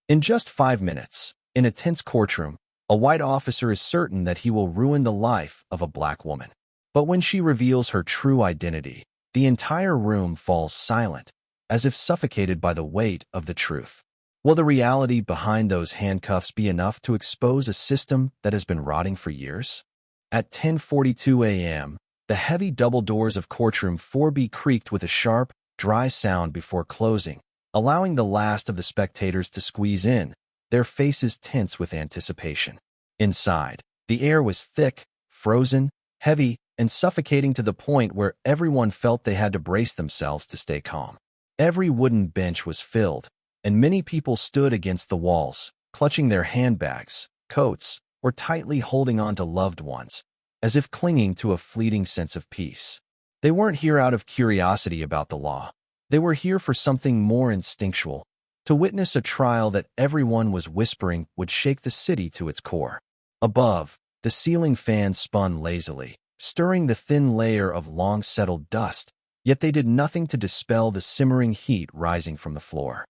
In just 5 minutes, in a tense courtroom, a white officer is certain that he will ruin the life of a black woman. But when she reveals her true identity, the entire room falls silent, as if suffocated by the weight of the truth. Will the reality behind those handcuffs be enough to expose a system that has been rotting for years? At 10:42 a.m., the heavy double doors of courtroom 4B creaked with a sharp, dry sound before closing, allowing the last of the spectators to squeeze in, their faces tense with anticipation. Inside, the air was thick, frozen, heavy, and suffocating to the point where everyone felt they had to brace themselves to stay calm. Every wooden bench was filled, and many people stood against the walls, clutching their handbags, coats, or tightly holding on to loved ones, as if clinging to a fleeting sense of peace. They weren't here out of curiosity about the law. They were here for something more instinctual, to witness a trial that everyone was whispering would shake the city to its core. Above, the ceiling fan spun lazily, stirring the thin layer of long-settled dust, yet they did nothing to dispel the simmering heat rising from the floor.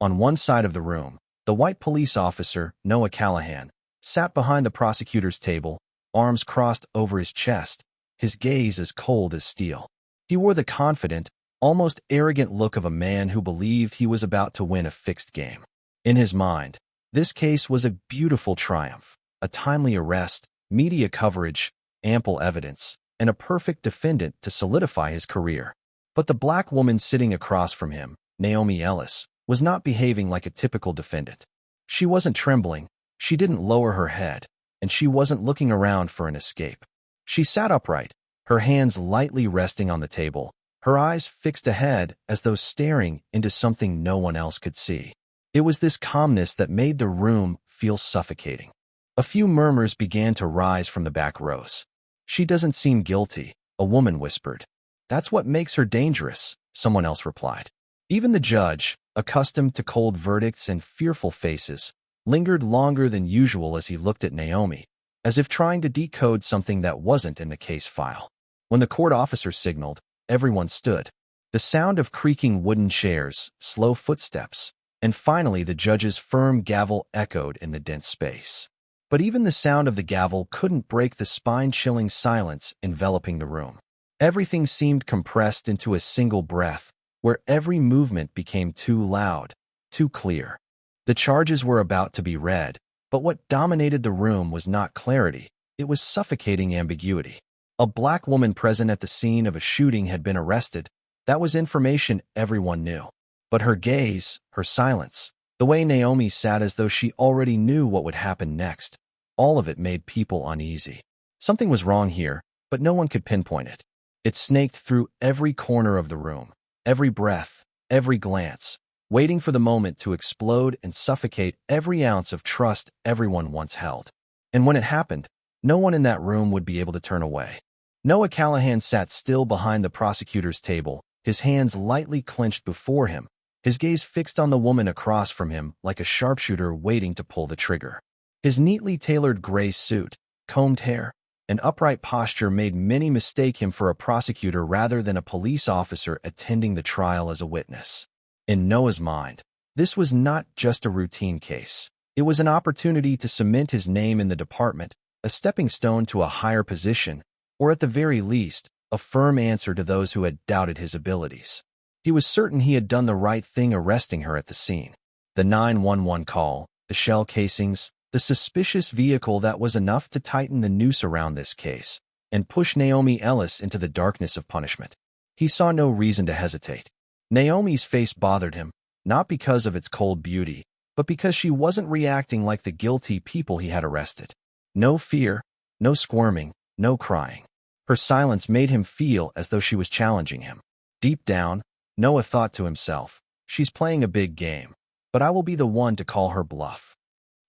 On one side of the room, the white police officer, Noah Callahan, sat behind the prosecutor's table, arms crossed over his chest, his gaze as cold as steel. He wore the confident, almost arrogant look of a man who believed he was about to win a fixed game. In his mind, this case was a beautiful triumph, a timely arrest, media coverage, ample evidence, and a perfect defendant to solidify his career. But the black woman sitting across from him, Naomi Ellis, was not behaving like a typical defendant. She wasn't trembling, she didn't lower her head, and she wasn't looking around for an escape. She sat upright, her hands lightly resting on the table, her eyes fixed ahead as though staring into something no one else could see. It was this calmness that made the room feel suffocating. A few murmurs began to rise from the back rows. "She doesn't seem guilty," a woman whispered. "That's what makes her dangerous," someone else replied. Even the judge, accustomed to cold verdicts and fearful faces, lingered longer than usual as he looked at Naomi, as if trying to decode something that wasn't in the case file. When the court officer signaled, everyone stood. The sound of creaking wooden chairs, slow footsteps, and finally the judge's firm gavel echoed in the dense space. But even the sound of the gavel couldn't break the spine-chilling silence enveloping the room. Everything seemed compressed into a single breath, where every movement became too loud, too clear. The charges were about to be read, but what dominated the room was not clarity, it was suffocating ambiguity. A black woman present at the scene of a shooting had been arrested. That was information everyone knew. But her gaze, her silence, the way Naomi sat as though she already knew what would happen next, all of it made people uneasy. Something was wrong here, but no one could pinpoint it. It snaked through every corner of the room, every breath, every glance, waiting for the moment to explode and suffocate every ounce of trust everyone once held. And when it happened, no one in that room would be able to turn away. Noah Callahan sat still behind the prosecutor's table, his hands lightly clenched before him, his gaze fixed on the woman across from him like a sharpshooter waiting to pull the trigger. His neatly tailored gray suit, combed hair, and upright posture made many mistake him for a prosecutor rather than a police officer attending the trial as a witness. In Noah's mind, this was not just a routine case. It was an opportunity to cement his name in the department, a stepping stone to a higher position, or at the very least, a firm answer to those who had doubted his abilities. He was certain he had done the right thing arresting her at the scene. The 911 call, the shell casings, the suspicious vehicle that was enough to tighten the noose around this case and push Naomi Ellis into the darkness of punishment. He saw no reason to hesitate. Naomi's face bothered him, not because of its cold beauty, but because she wasn't reacting like the guilty people he had arrested. No fear, no squirming, no crying. Her silence made him feel as though she was challenging him. Deep down, Noah thought to himself, "She's playing a big game, but I will be the one to call her bluff."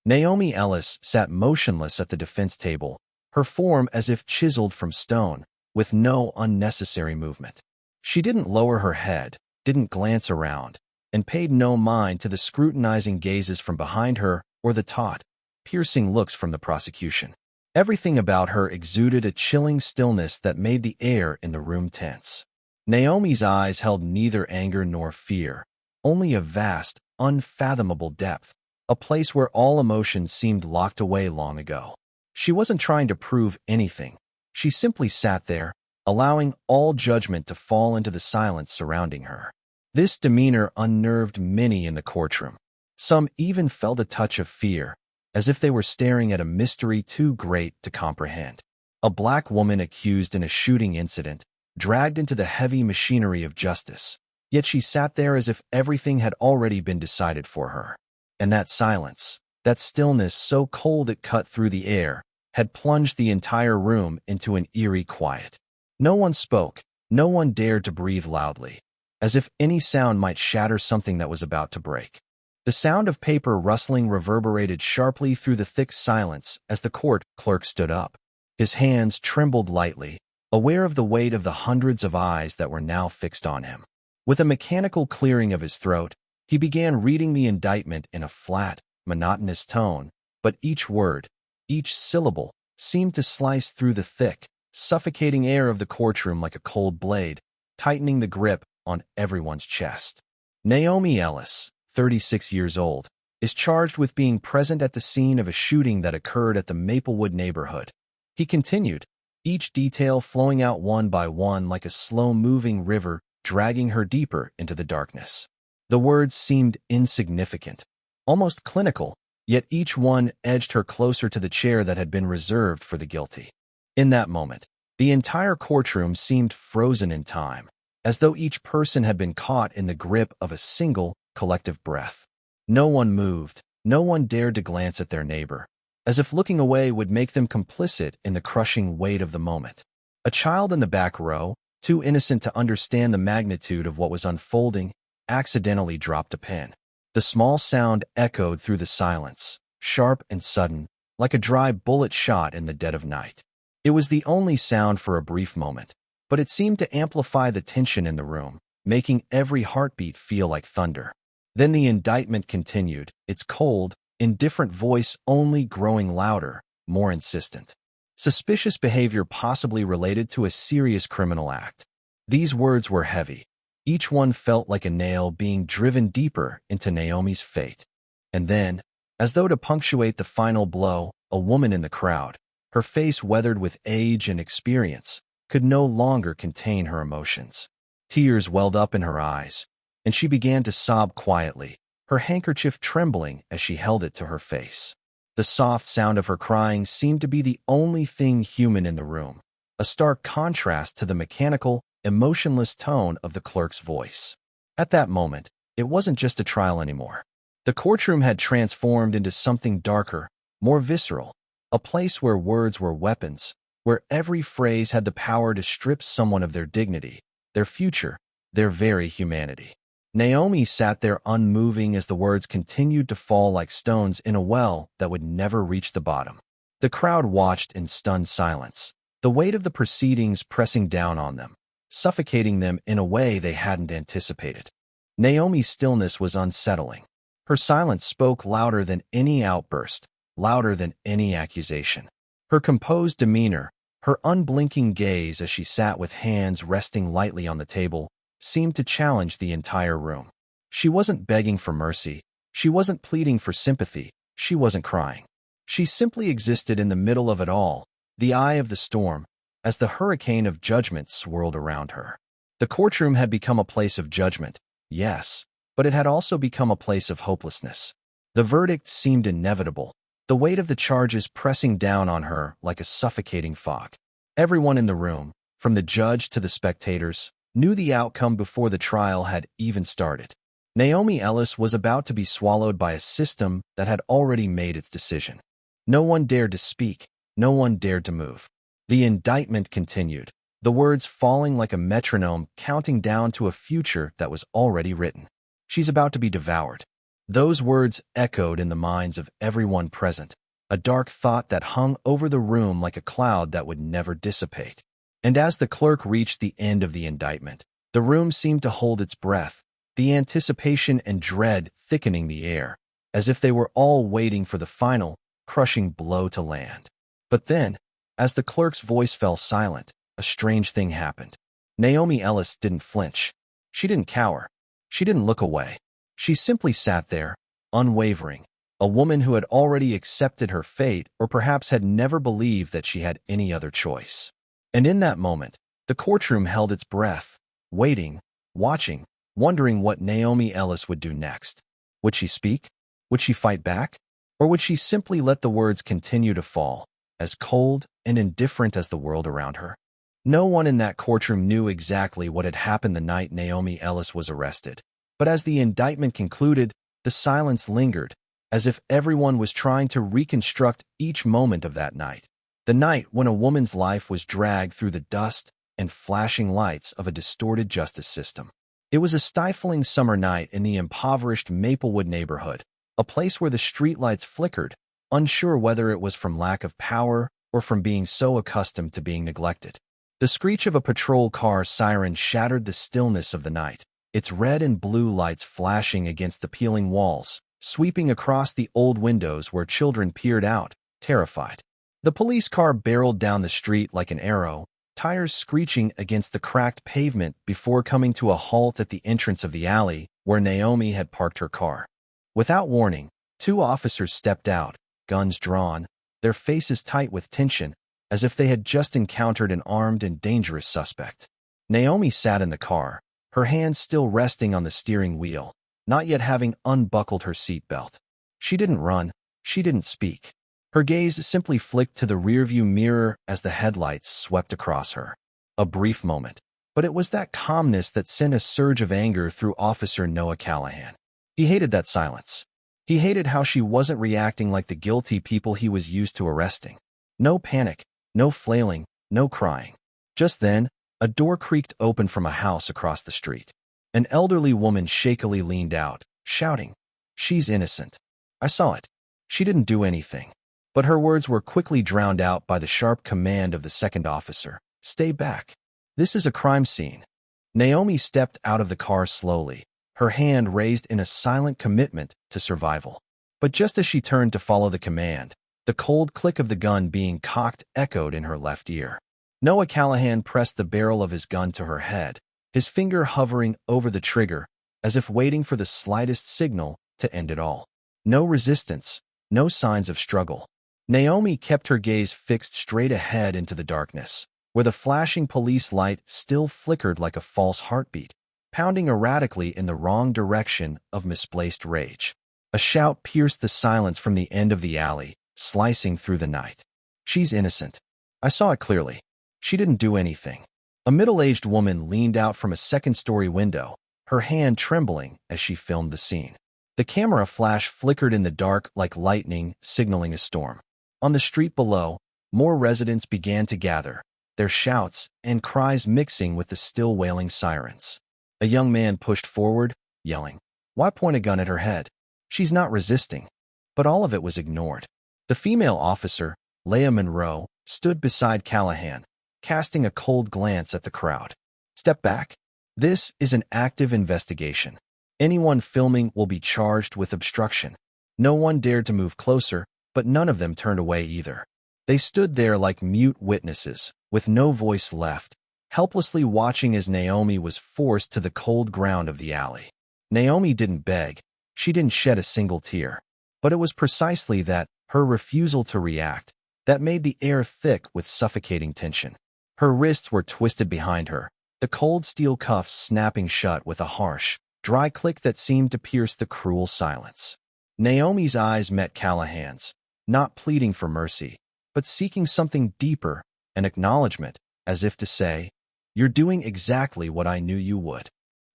Naomi Ellis sat motionless at the defense table, her form as if chiseled from stone, with no unnecessary movement. She didn't lower her head, didn't glance around, and paid no mind to the scrutinizing gazes from behind her or the taut, piercing looks from the prosecution. Everything about her exuded a chilling stillness that made the air in the room tense. Naomi's eyes held neither anger nor fear, only a vast, unfathomable depth, a place where all emotions seemed locked away long ago. She wasn't trying to prove anything. She simply sat there, allowing all judgment to fall into the silence surrounding her. This demeanor unnerved many in the courtroom. Some even felt a touch of fear, as if they were staring at a mystery too great to comprehend. A black woman accused in a shooting incident, dragged into the heavy machinery of justice. Yet she sat there as if everything had already been decided for her. And that silence, that stillness so cold it cut through the air, had plunged the entire room into an eerie quiet. No one spoke, no one dared to breathe loudly, as if any sound might shatter something that was about to break. The sound of paper rustling reverberated sharply through the thick silence as the court clerk stood up. His hands trembled lightly, aware of the weight of the hundreds of eyes that were now fixed on him. With a mechanical clearing of his throat, he began reading the indictment in a flat, monotonous tone, but each word, each syllable, seemed to slice through the thick, suffocating air of the courtroom like a cold blade, tightening the grip on everyone's chest. Naomi Ellis, 36 years old, is charged with being present at the scene of a shooting that occurred at the Maplewood neighborhood. He continued, each detail flowing out one by one like a slow-moving river, dragging her deeper into the darkness. The words seemed insignificant, almost clinical, yet each one edged her closer to the chair that had been reserved for the guilty. In that moment, the entire courtroom seemed frozen in time, as though each person had been caught in the grip of a single, collective breath. No one moved, no one dared to glance at their neighbor, as if looking away would make them complicit in the crushing weight of the moment. A child in the back row, too innocent to understand the magnitude of what was unfolding, accidentally dropped a pen. The small sound echoed through the silence, sharp and sudden, like a dry bullet shot in the dead of night. It was the only sound for a brief moment, but it seemed to amplify the tension in the room, making every heartbeat feel like thunder. Then the indictment continued, its cold, indifferent voice only growing louder, more insistent. Suspicious behavior possibly related to a serious criminal act. These words were heavy. Each one felt like a nail being driven deeper into Naomi's fate. And then, as though to punctuate the final blow, a woman in the crowd, her face weathered with age and experience, could no longer contain her emotions. Tears welled up in her eyes, and she began to sob quietly, her handkerchief trembling as she held it to her face. The soft sound of her crying seemed to be the only thing human in the room, a stark contrast to the mechanical, emotionless tone of the clerk's voice. At that moment, it wasn't just a trial anymore. The courtroom had transformed into something darker, more visceral, a place where words were weapons, where every phrase had the power to strip someone of their dignity, their future, their very humanity. Naomi sat there unmoving as the words continued to fall like stones in a well that would never reach the bottom. The crowd watched in stunned silence, the weight of the proceedings pressing down on them, suffocating them in a way they hadn't anticipated. Naomi's stillness was unsettling. Her silence spoke louder than any outburst, louder than any accusation. Her composed demeanor, her unblinking gaze as she sat with hands resting lightly on the table, seemed to challenge the entire room. She wasn't begging for mercy. She wasn't pleading for sympathy. She wasn't crying. She simply existed in the middle of it all, the eye of the storm, as the hurricane of judgment swirled around her. The courtroom had become a place of judgment, yes, but it had also become a place of hopelessness. The verdict seemed inevitable, the weight of the charges pressing down on her like a suffocating fog. Everyone in the room, from the judge to the spectators, knew the outcome before the trial had even started. Naomi Ellis was about to be swallowed by a system that had already made its decision. No one dared to speak, no one dared to move. The indictment continued, the words falling like a metronome counting down to a future that was already written. She's about to be devoured. Those words echoed in the minds of everyone present, a dark thought that hung over the room like a cloud that would never dissipate. And as the clerk reached the end of the indictment, the room seemed to hold its breath, the anticipation and dread thickening the air, as if they were all waiting for the final, crushing blow to land. But then, as the clerk's voice fell silent, a strange thing happened. Naomi Ellis didn't flinch. She didn't cower. She didn't look away. She simply sat there, unwavering, a woman who had already accepted her fate or perhaps had never believed that she had any other choice. And in that moment, the courtroom held its breath, waiting, watching, wondering what Naomi Ellis would do next. Would she speak? Would she fight back? Or would she simply let the words continue to fall, as cold and indifferent as the world around her? No one in that courtroom knew exactly what had happened the night Naomi Ellis was arrested. But as the indictment concluded, the silence lingered, as if everyone was trying to reconstruct each moment of that night. The night when a woman's life was dragged through the dust and flashing lights of a distorted justice system. It was a stifling summer night in the impoverished Maplewood neighborhood, a place where the streetlights flickered, unsure whether it was from lack of power or from being so accustomed to being neglected. The screech of a patrol car siren shattered the stillness of the night, its red and blue lights flashing against the peeling walls, sweeping across the old windows where children peered out, terrified. The police car barreled down the street like an arrow, tires screeching against the cracked pavement before coming to a halt at the entrance of the alley where Naomi had parked her car. Without warning, two officers stepped out, guns drawn, their faces tight with tension, as if they had just encountered an armed and dangerous suspect. Naomi sat in the car, her hands still resting on the steering wheel, not yet having unbuckled her seatbelt. She didn't run, she didn't speak. Her gaze simply flicked to the rearview mirror as the headlights swept across her. A brief moment, but it was that calmness that sent a surge of anger through Officer Noah Callahan. He hated that silence. He hated how she wasn't reacting like the guilty people he was used to arresting. No panic, no flailing, no crying. Just then, a door creaked open from a house across the street. An elderly woman shakily leaned out, shouting, "She's innocent. I saw it. She didn't do anything." But her words were quickly drowned out by the sharp command of the second officer, "Stay back. This is a crime scene." Naomi stepped out of the car slowly, her hand raised in a silent commitment to survival. But just as she turned to follow the command, the cold click of the gun being cocked echoed in her left ear. Noah Callahan pressed the barrel of his gun to her head, his finger hovering over the trigger, as if waiting for the slightest signal to end it all. No resistance, no signs of struggle. Naomi kept her gaze fixed straight ahead into the darkness, where the flashing police light still flickered like a false heartbeat, pounding erratically in the wrong direction of misplaced rage. A shout pierced the silence from the end of the alley, slicing through the night. "She's innocent. I saw it clearly. She didn't do anything." A middle-aged woman leaned out from a second-story window, her hand trembling as she filmed the scene. The camera flash flickered in the dark like lightning, signaling a storm. On the street below, more residents began to gather, their shouts and cries mixing with the still wailing sirens. A young man pushed forward, yelling, "Why point a gun at her head? She's not resisting." But all of it was ignored. The female officer, Leah Monroe, stood beside Callahan, casting a cold glance at the crowd. "Step back. This is an active investigation. Anyone filming will be charged with obstruction." No one dared to move closer, but none of them turned away either. They stood there like mute witnesses, with no voice left, helplessly watching as Naomi was forced to the cold ground of the alley. Naomi didn't beg, she didn't shed a single tear. But it was precisely that, her refusal to react, that made the air thick with suffocating tension. Her wrists were twisted behind her, the cold steel cuffs snapping shut with a harsh, dry click that seemed to pierce the cruel silence. Naomi's eyes met Callahan's, not pleading for mercy, but seeking something deeper, an acknowledgement, as if to say, "You're doing exactly what I knew you would."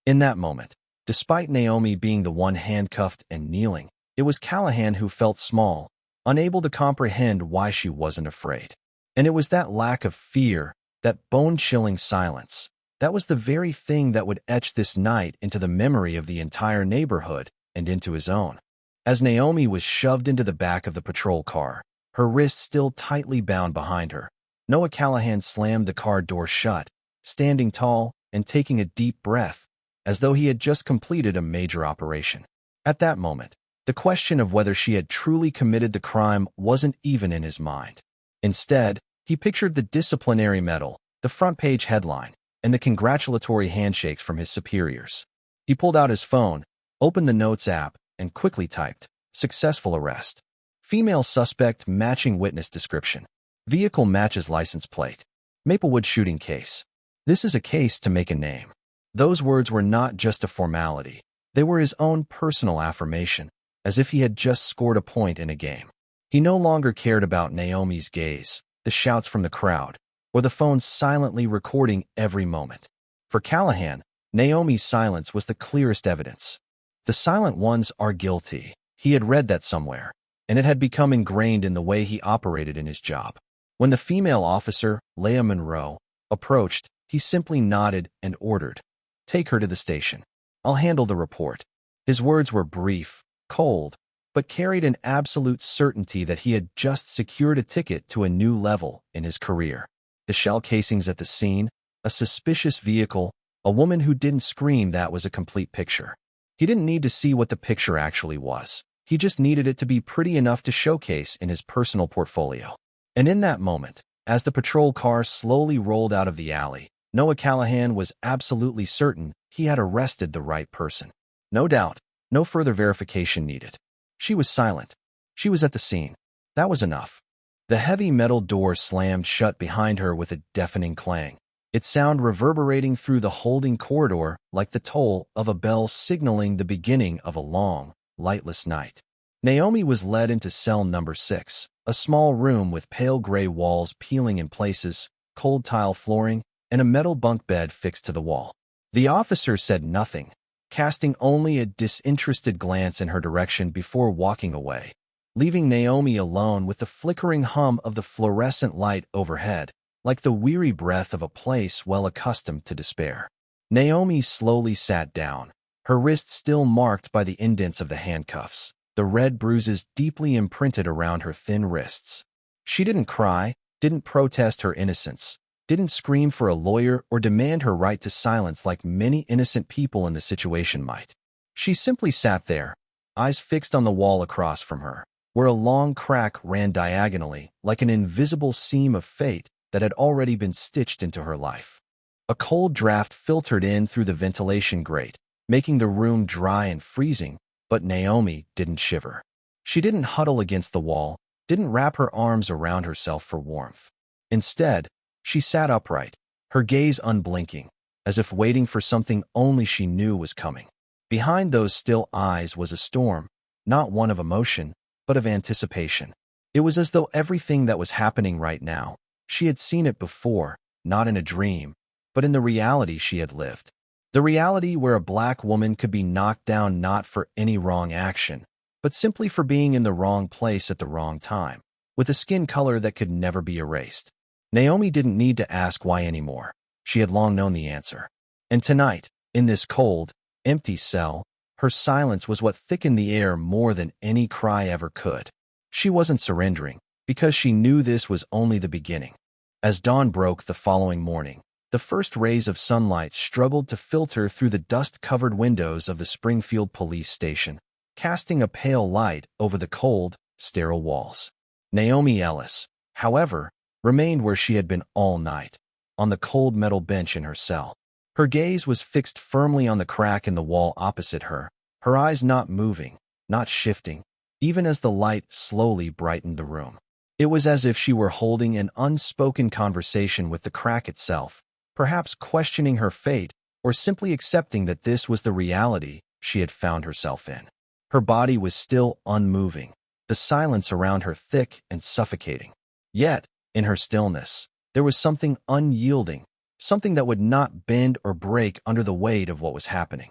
In that moment, despite Naomi being the one handcuffed and kneeling, it was Callahan who felt small, unable to comprehend why she wasn't afraid. And it was that lack of fear, that bone-chilling silence, that was the very thing that would etch this night into the memory of the entire neighborhood and into his own. As Naomi was shoved into the back of the patrol car, her wrists still tightly bound behind her, Noah Callahan slammed the car door shut, standing tall and taking a deep breath, as though he had just completed a major operation. At that moment, the question of whether she had truly committed the crime wasn't even in his mind. Instead, he pictured the disciplinary medal, the front-page headline, and the congratulatory handshakes from his superiors. He pulled out his phone, opened the Notes app, and quickly typed, Successful arrest. Female suspect matching witness description. Vehicle matches license plate. Maplewood shooting case. This is a case to make a name. Those words were not just a formality. They were his own personal affirmation, as if he had just scored a point in a game. He no longer cared about Naomi's gaze, the shouts from the crowd, or the phone silently recording every moment. For Callahan, Naomi's silence was the clearest evidence. The silent ones are guilty. He had read that somewhere, and it had become ingrained in the way he operated in his job. When the female officer, Leah Monroe, approached, he simply nodded and ordered, "Take her to the station. I'll handle the report." His words were brief, cold, but carried an absolute certainty that he had just secured a ticket to a new level in his career. The shell casings at the scene, a suspicious vehicle, a woman who didn't scream, that was a complete picture. He didn't need to see what the picture actually was. He just needed it to be pretty enough to showcase in his personal portfolio. And in that moment, as the patrol car slowly rolled out of the alley, Noah Callahan was absolutely certain he had arrested the right person. No doubt, no further verification needed. She was silent. She was at the scene. That was enough. The heavy metal door slammed shut behind her with a deafening clang, its sound reverberating through the holding corridor like the toll of a bell signaling the beginning of a long, lightless night. Naomi was led into cell number 6, a small room with pale gray walls peeling in places, cold tile flooring, and a metal bunk bed fixed to the wall. The officer said nothing, casting only a disinterested glance in her direction before walking away, leaving Naomi alone with the flickering hum of the fluorescent light overhead, like the weary breath of a place well accustomed to despair. Naomi slowly sat down, her wrists still marked by the indents of the handcuffs, the red bruises deeply imprinted around her thin wrists. She didn't cry, didn't protest her innocence, didn't scream for a lawyer or demand her right to silence like many innocent people in the situation might. She simply sat there, eyes fixed on the wall across from her, where a long crack ran diagonally like an invisible seam of fate that had already been stitched into her life. A cold draft filtered in through the ventilation grate, making the room dry and freezing, but Naomi didn't shiver. She didn't huddle against the wall, didn't wrap her arms around herself for warmth. Instead, she sat upright, her gaze unblinking, as if waiting for something only she knew was coming. Behind those still eyes was a storm, not one of emotion, but of anticipation. It was as though everything that was happening right now, she had seen it before, not in a dream, but in the reality she had lived. The reality where a black woman could be knocked down not for any wrong action, but simply for being in the wrong place at the wrong time, with a skin color that could never be erased. Naomi didn't need to ask why anymore. She had long known the answer. And tonight, in this cold, empty cell, her silence was what thickened the air more than any cry ever could. She wasn't surrendering, because she knew this was only the beginning. As dawn broke the following morning, the first rays of sunlight struggled to filter through the dust-covered windows of the Springfield police station, casting a pale light over the cold, sterile walls. Naomi Ellis, however, remained where she had been all night, on the cold metal bench in her cell. Her gaze was fixed firmly on the crack in the wall opposite her, her eyes not moving, not shifting, even as the light slowly brightened the room. It was as if she were holding an unspoken conversation with the crack itself, perhaps questioning her fate or simply accepting that this was the reality she had found herself in. Her body was still unmoving, the silence around her thick and suffocating. Yet, in her stillness, there was something unyielding, something that would not bend or break under the weight of what was happening.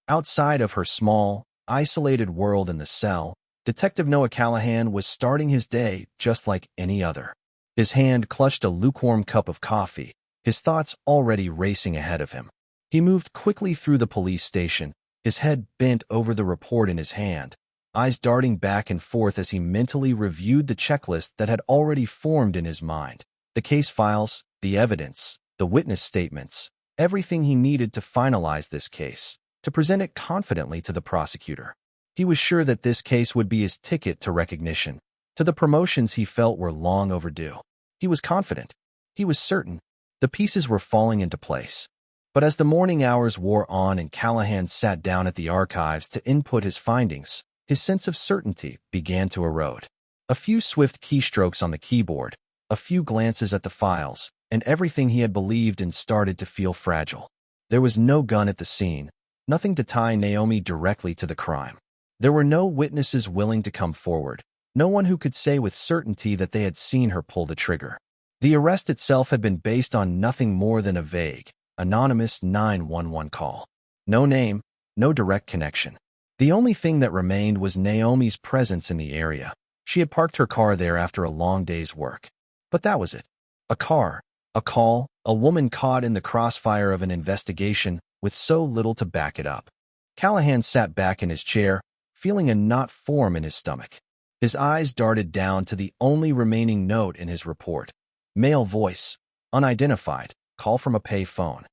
Outside of her small, isolated world in the cell, Detective Noah Callahan was starting his day just like any other. His hand clutched a lukewarm cup of coffee, his thoughts already racing ahead of him. He moved quickly through the police station, his head bent over the report in his hand, eyes darting back and forth as he mentally reviewed the checklist that had already formed in his mind. The case files, the evidence, the witness statements, everything he needed to finalize this case, to present it confidently to the prosecutor. He was sure that this case would be his ticket to recognition, to the promotions he felt were long overdue. He was confident. He was certain. The pieces were falling into place. But as the morning hours wore on and Callahan sat down at the archives to input his findings, his sense of certainty began to erode. A few swift keystrokes on the keyboard, a few glances at the files, and everything he had believed in started to feel fragile. There was no gun at the scene, nothing to tie Naomi directly to the crime. There were no witnesses willing to come forward, no one who could say with certainty that they had seen her pull the trigger. The arrest itself had been based on nothing more than a vague, anonymous 911 call. No name, no direct connection. The only thing that remained was Naomi's presence in the area. She had parked her car there after a long day's work. But that was it. A car, a call, a woman caught in the crossfire of an investigation with so little to back it up. Callahan sat back in his chair, feeling a knot form in his stomach. His eyes darted down to the only remaining note in his report. Male voice, unidentified, call from a pay phone.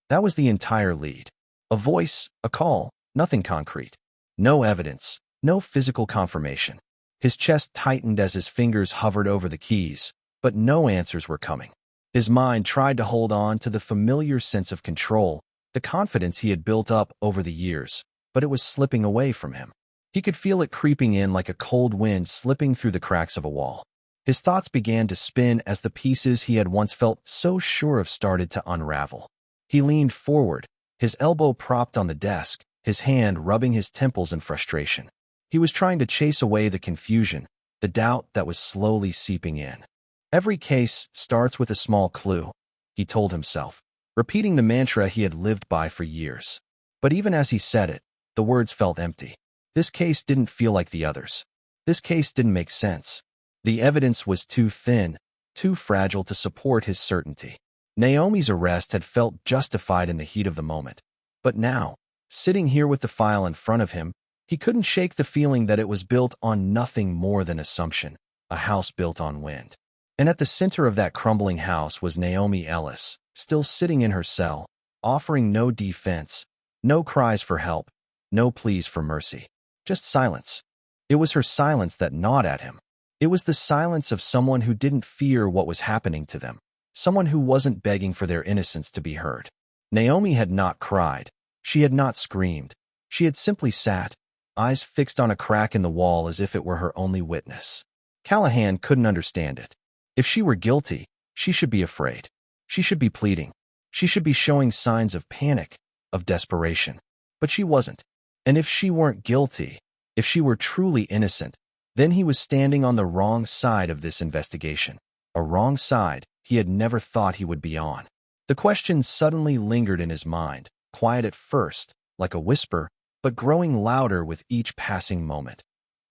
That was the entire lead. A voice, a call, nothing concrete. No evidence, no physical confirmation. His chest tightened as his fingers hovered over the keys, but no answers were coming. His mind tried to hold on to the familiar sense of control, the confidence he had built up over the years, but it was slipping away from him. He could feel it creeping in like a cold wind slipping through the cracks of a wall. His thoughts began to spin as the pieces he had once felt so sure of started to unravel. He leaned forward, his elbow propped on the desk, his hand rubbing his temples in frustration. He was trying to chase away the confusion, the doubt that was slowly seeping in. Every case starts with a small clue, he told himself, repeating the mantra he had lived by for years. But even as he said it, the words felt empty. This case didn't feel like the others. This case didn't make sense. The evidence was too thin, too fragile to support his certainty. Naomi's arrest had felt justified in the heat of the moment. But now, sitting here with the file in front of him, he couldn't shake the feeling that it was built on nothing more than assumption, a house built on wind. And at the center of that crumbling house was Naomi Ellis, still sitting in her cell, offering no defense, no cries for help, no pleas for mercy. Just silence. It was her silence that gnawed at him. It was the silence of someone who didn't fear what was happening to them, someone who wasn't begging for their innocence to be heard. Naomi had not cried. She had not screamed. She had simply sat, eyes fixed on a crack in the wall as if it were her only witness. Callahan couldn't understand it. If she were guilty, she should be afraid. She should be pleading. She should be showing signs of panic, of desperation. But she wasn't. And if she weren't guilty, if she were truly innocent, then he was standing on the wrong side of this investigation, a wrong side he had never thought he would be on. The question suddenly lingered in his mind, quiet at first, like a whisper, but growing louder with each passing moment.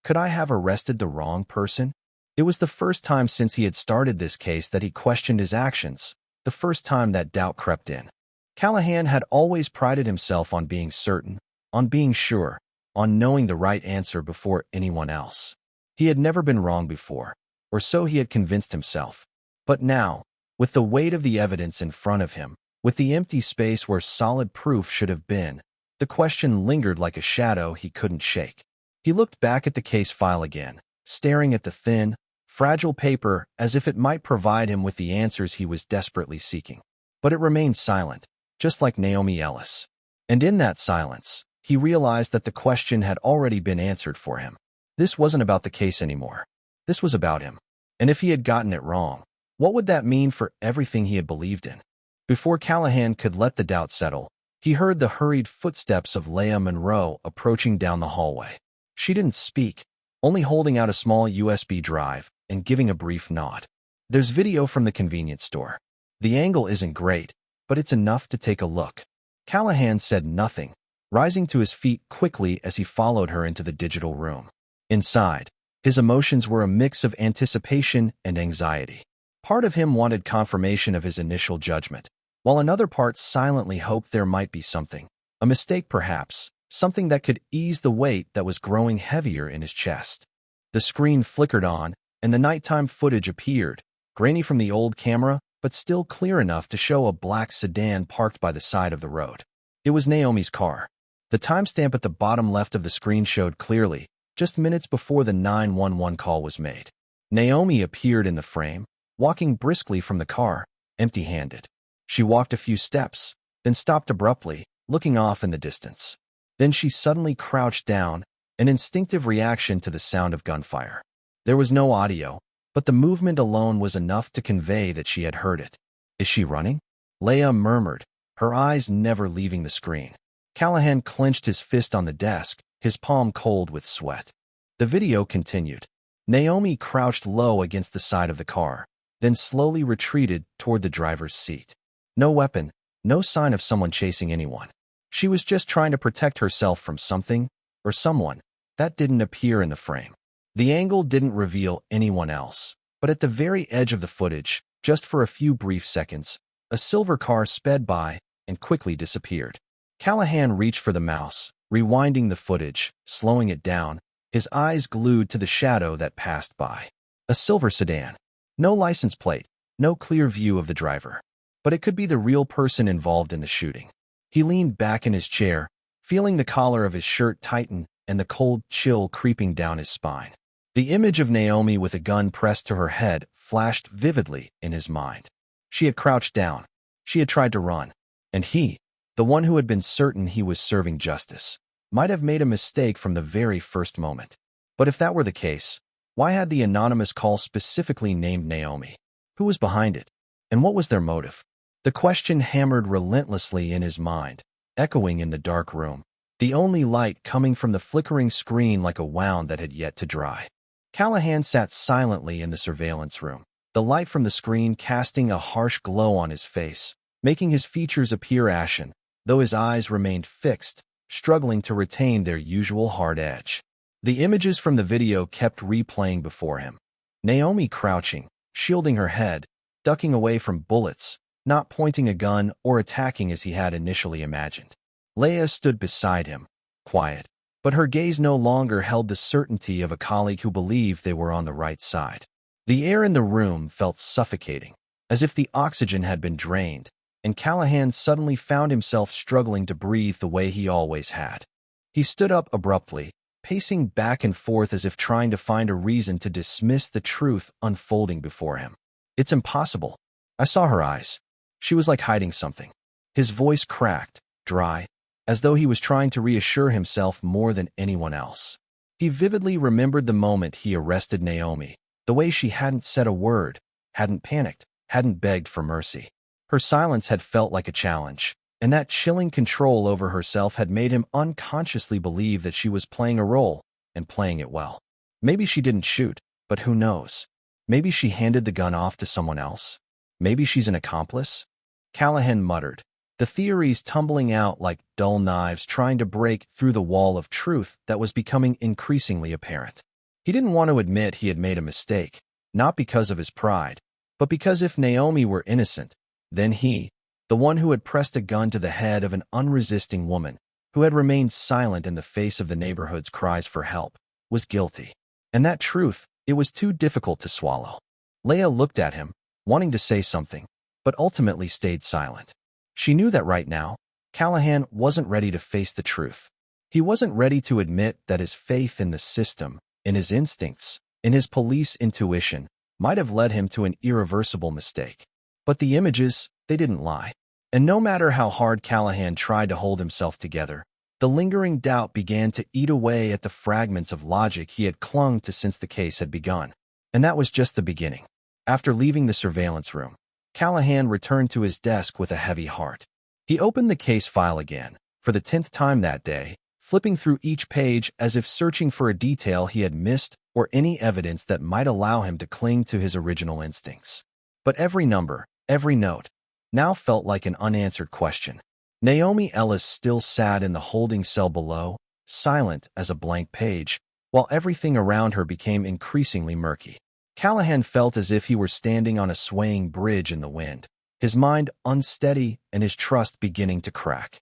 Could I have arrested the wrong person? It was the first time since he had started this case that he questioned his actions, the first time that doubt crept in. Callahan had always prided himself on being certain, on being sure, on knowing the right answer before anyone else. He had never been wrong before, or so he had convinced himself. But now, with the weight of the evidence in front of him, with the empty space where solid proof should have been, the question lingered like a shadow he couldn't shake. He looked back at the case file again, staring at the thin, fragile paper as if it might provide him with the answers he was desperately seeking. But it remained silent, just like Naomi Ellis. And in that silence, he realized that the question had already been answered for him. This wasn't about the case anymore. This was about him. And if he had gotten it wrong, what would that mean for everything he had believed in? Before Callahan could let the doubt settle, he heard the hurried footsteps of Leah Monroe approaching down the hallway. She didn't speak, only holding out a small USB drive and giving a brief nod. There's video from the convenience store. The angle isn't great, but it's enough to take a look. Callahan said nothing, rising to his feet quickly as he followed her into the digital room. Inside, his emotions were a mix of anticipation and anxiety. Part of him wanted confirmation of his initial judgment, while another part silently hoped there might be something, a mistake perhaps, something that could ease the weight that was growing heavier in his chest. The screen flickered on, and the nighttime footage appeared, grainy from the old camera, but still clear enough to show a black sedan parked by the side of the road. It was Naomi's car. The timestamp at the bottom left of the screen showed clearly, just minutes before the 911 call was made. Naomi appeared in the frame, walking briskly from the car, empty-handed. She walked a few steps, then stopped abruptly, looking off in the distance. Then she suddenly crouched down, an instinctive reaction to the sound of gunfire. There was no audio, but the movement alone was enough to convey that she had heard it. "Is she running?" Leia murmured, her eyes never leaving the screen. Callahan clenched his fist on the desk, his palm cold with sweat. The video continued. Naomi crouched low against the side of the car, then slowly retreated toward the driver's seat. No weapon, no sign of someone chasing anyone. She was just trying to protect herself from something, or someone, that didn't appear in the frame. The angle didn't reveal anyone else, but at the very edge of the footage, just for a few brief seconds, a silver car sped by and quickly disappeared. Callahan reached for the mouse, rewinding the footage, slowing it down, his eyes glued to the shadow that passed by. A silver sedan. No license plate, no clear view of the driver. But it could be the real person involved in the shooting. He leaned back in his chair, feeling the collar of his shirt tighten and the cold chill creeping down his spine. The image of Naomi with a gun pressed to her head flashed vividly in his mind. She had crouched down. She had tried to run. And he, the one who had been certain he was serving justice, might have made a mistake from the very first moment. But if that were the case, why had the anonymous call specifically named Naomi? Who was behind it? And what was their motive? The question hammered relentlessly in his mind, echoing in the dark room, the only light coming from the flickering screen like a wound that had yet to dry. Callahan sat silently in the surveillance room, the light from the screen casting a harsh glow on his face, making his features appear ashen, though his eyes remained fixed, struggling to retain their usual hard edge. The images from the video kept replaying before him. Naomi crouching, shielding her head, ducking away from bullets, not pointing a gun or attacking as he had initially imagined. Leia stood beside him, quiet, but her gaze no longer held the certainty of a colleague who believed they were on the right side. The air in the room felt suffocating, as if the oxygen had been drained, and Callahan suddenly found himself struggling to breathe the way he always had. He stood up abruptly, pacing back and forth as if trying to find a reason to dismiss the truth unfolding before him. "It's impossible. I saw her eyes. She was like hiding something." His voice cracked, dry, as though he was trying to reassure himself more than anyone else. He vividly remembered the moment he arrested Naomi, the way she hadn't said a word, hadn't panicked, hadn't begged for mercy. Her silence had felt like a challenge, and that chilling control over herself had made him unconsciously believe that she was playing a role, and playing it well. Maybe she didn't shoot, but who knows? Maybe she handed the gun off to someone else. Maybe she's an accomplice? Callahan muttered, the theories tumbling out like dull knives trying to break through the wall of truth that was becoming increasingly apparent. He didn't want to admit he had made a mistake, not because of his pride, but because if Naomi were innocent, then he, the one who had pressed a gun to the head of an unresisting woman, who had remained silent in the face of the neighborhood's cries for help, was guilty. And that truth, it was too difficult to swallow. Leia looked at him, wanting to say something, but ultimately stayed silent. She knew that right now, Callahan wasn't ready to face the truth. He wasn't ready to admit that his faith in the system, in his instincts, in his police intuition, might have led him to an irreversible mistake. But the images, they didn't lie. And no matter how hard Callahan tried to hold himself together, the lingering doubt began to eat away at the fragments of logic he had clung to since the case had begun. And that was just the beginning. After leaving the surveillance room, Callahan returned to his desk with a heavy heart. He opened the case file again, for the 10th time that day, flipping through each page as if searching for a detail he had missed or any evidence that might allow him to cling to his original instincts. But every number, every note, now felt like an unanswered question. Naomi Ellis still sat in the holding cell below, silent as a blank page, while everything around her became increasingly murky. Callahan felt as if he were standing on a swaying bridge in the wind, his mind unsteady and his trust beginning to crack.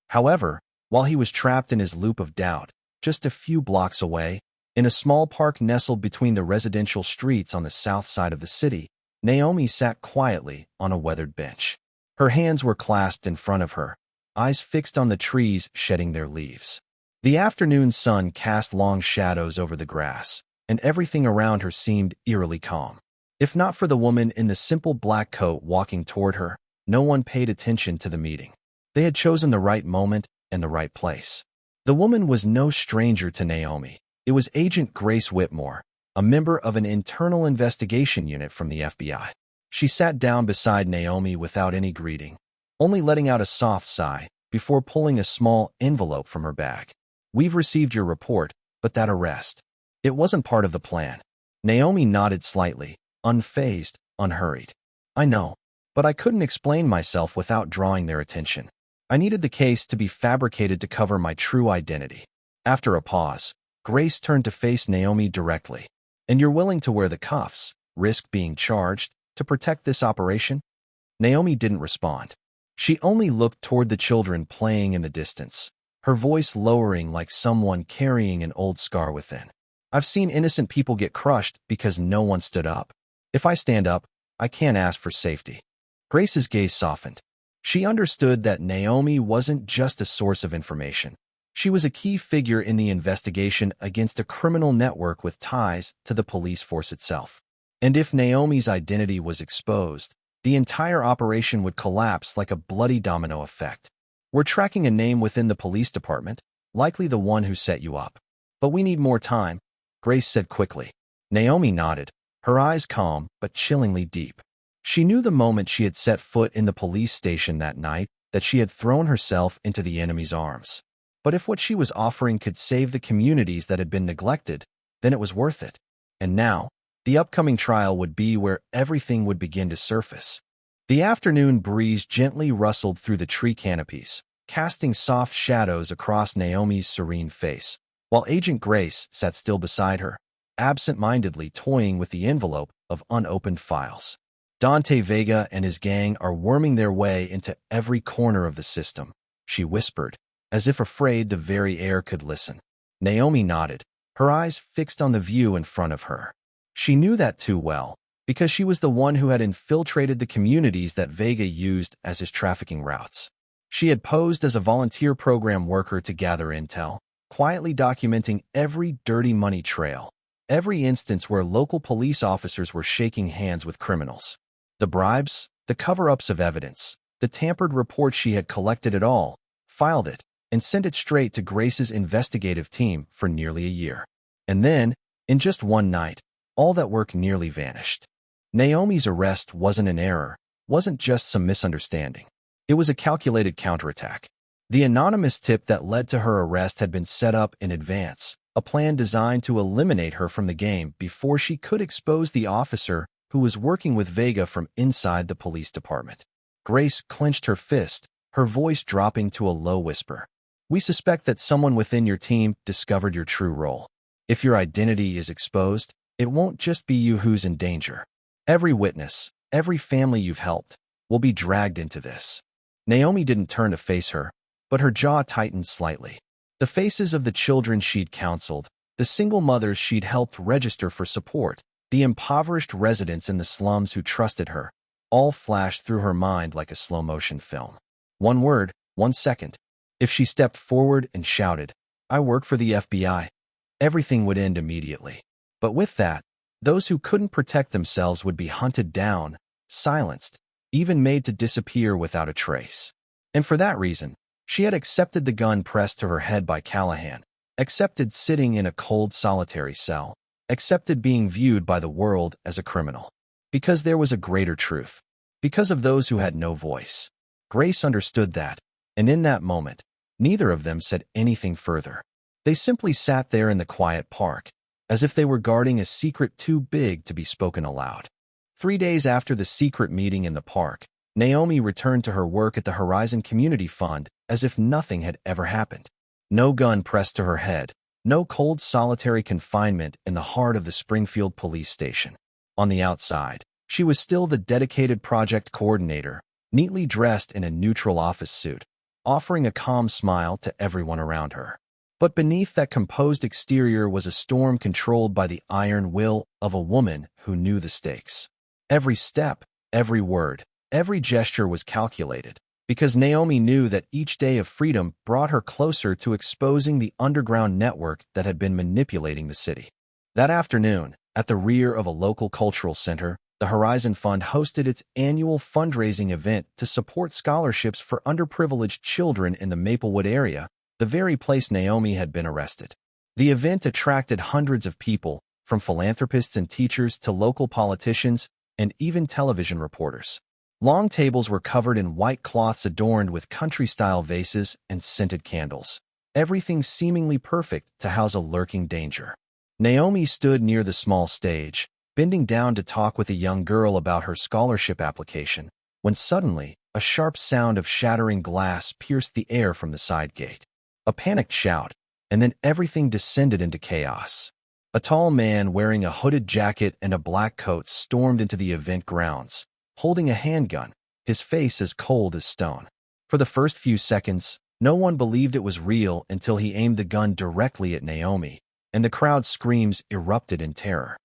However, while he was trapped in his loop of doubt, just a few blocks away, in a small park nestled between the residential streets on the south side of the city, Naomi sat quietly on a weathered bench. Her hands were clasped in front of her, eyes fixed on the trees shedding their leaves. The afternoon sun cast long shadows over the grass, and everything around her seemed eerily calm. If not for the woman in the simple black coat walking toward her, no one paid attention to the meeting. They had chosen the right moment and the right place. The woman was no stranger to Naomi. It was Agent Grace Whitmore, a member of an internal investigation unit from the FBI. She sat down beside Naomi without any greeting, only letting out a soft sigh before pulling a small envelope from her bag. "We've received your report, but that arrest, it wasn't part of the plan." Naomi nodded slightly, unfazed, unhurried. "I know, but I couldn't explain myself without drawing their attention. I needed the case to be fabricated to cover my true identity." After a pause, Grace turned to face Naomi directly. "And you're willing to wear the cuffs, risk being charged, to protect this operation?" Naomi didn't respond. She only looked toward the children playing in the distance, her voice lowering like someone carrying an old scar within. "I've seen innocent people get crushed because no one stood up. If I stand up, I can't ask for safety." Grace's gaze softened. She understood that Naomi wasn't just a source of information. She was a key figure in the investigation against a criminal network with ties to the police force itself. And if Naomi's identity was exposed, the entire operation would collapse like a bloody domino effect. "We're tracking a name within the police department, likely the one who set you up. But we need more time," Grace said quickly. Naomi nodded, her eyes calm but chillingly deep. She knew the moment she had set foot in the police station that night that she had thrown herself into the enemy's arms. But if what she was offering could save the communities that had been neglected, then it was worth it. And now, the upcoming trial would be where everything would begin to surface. The afternoon breeze gently rustled through the tree canopies, casting soft shadows across Naomi's serene face, while Agent Grace sat still beside her, absent-mindedly toying with the envelope of unopened files. "Dante Vega and his gang are worming their way into every corner of the system," she whispered, as if afraid the very air could listen. Naomi nodded, her eyes fixed on the view in front of her. She knew that too well, because she was the one who had infiltrated the communities that Vega used as his trafficking routes. She had posed as a volunteer program worker to gather intel, quietly documenting every dirty money trail, every instance where local police officers were shaking hands with criminals. The bribes, the cover-ups of evidence, the tampered reports, she had collected it all, filed it, and sent it straight to Grace's investigative team for nearly a year. And then, in just one night, all that work nearly vanished. Naomi's arrest wasn't an error, wasn't just some misunderstanding. It was a calculated counterattack. The anonymous tip that led to her arrest had been set up in advance, a plan designed to eliminate her from the game before she could expose the officer who was working with Vega from inside the police department. Grace clenched her fist, her voice dropping to a low whisper. "We suspect that someone within your team discovered your true role. If your identity is exposed, it won't just be you who's in danger. Every witness, every family you've helped, will be dragged into this." Naomi didn't turn to face her, but her jaw tightened slightly. The faces of the children she'd counseled, the single mothers she'd helped register for support, the impoverished residents in the slums who trusted her, all flashed through her mind like a slow-motion film. One word, 1 second. If she stepped forward and shouted, "I work for the FBI," everything would end immediately. But with that, those who couldn't protect themselves would be hunted down, silenced, even made to disappear without a trace. And for that reason, she had accepted the gun pressed to her head by Callahan, accepted sitting in a cold solitary cell, accepted being viewed by the world as a criminal. Because there was a greater truth. Because of those who had no voice. Grace understood that, and in that moment, neither of them said anything further. They simply sat there in the quiet park, as if they were guarding a secret too big to be spoken aloud. 3 days after the secret meeting in the park, Naomi returned to her work at the Horizon Community Fund as if nothing had ever happened. No gun pressed to her head, no cold solitary confinement in the heart of the Springfield police station. On the outside, she was still the dedicated project coordinator, neatly dressed in a neutral office suit, offering a calm smile to everyone around her. But beneath that composed exterior was a storm controlled by the iron will of a woman who knew the stakes. Every step, every word, every gesture was calculated, because Naomi knew that each day of freedom brought her closer to exposing the underground network that had been manipulating the city. That afternoon, at the rear of a local cultural center, the Horizon Fund hosted its annual fundraising event to support scholarships for underprivileged children in the Maplewood area, the the very place Naomi had been arrested. The event attracted hundreds of people, from philanthropists and teachers to local politicians and even television reporters. Long tables were covered in white cloths adorned with country-style vases and scented candles. Everything seemingly perfect to house a lurking danger. Naomi stood near the small stage, bending down to talk with a young girl about her scholarship application, when suddenly, a sharp sound of shattering glass pierced the air from the side gate. A panicked shout, and then everything descended into chaos. A tall man wearing a hooded jacket and a black coat stormed into the event grounds, holding a handgun, his face as cold as stone. For the first few seconds, no one believed it was real until he aimed the gun directly at Naomi, and the crowd's screams erupted in terror.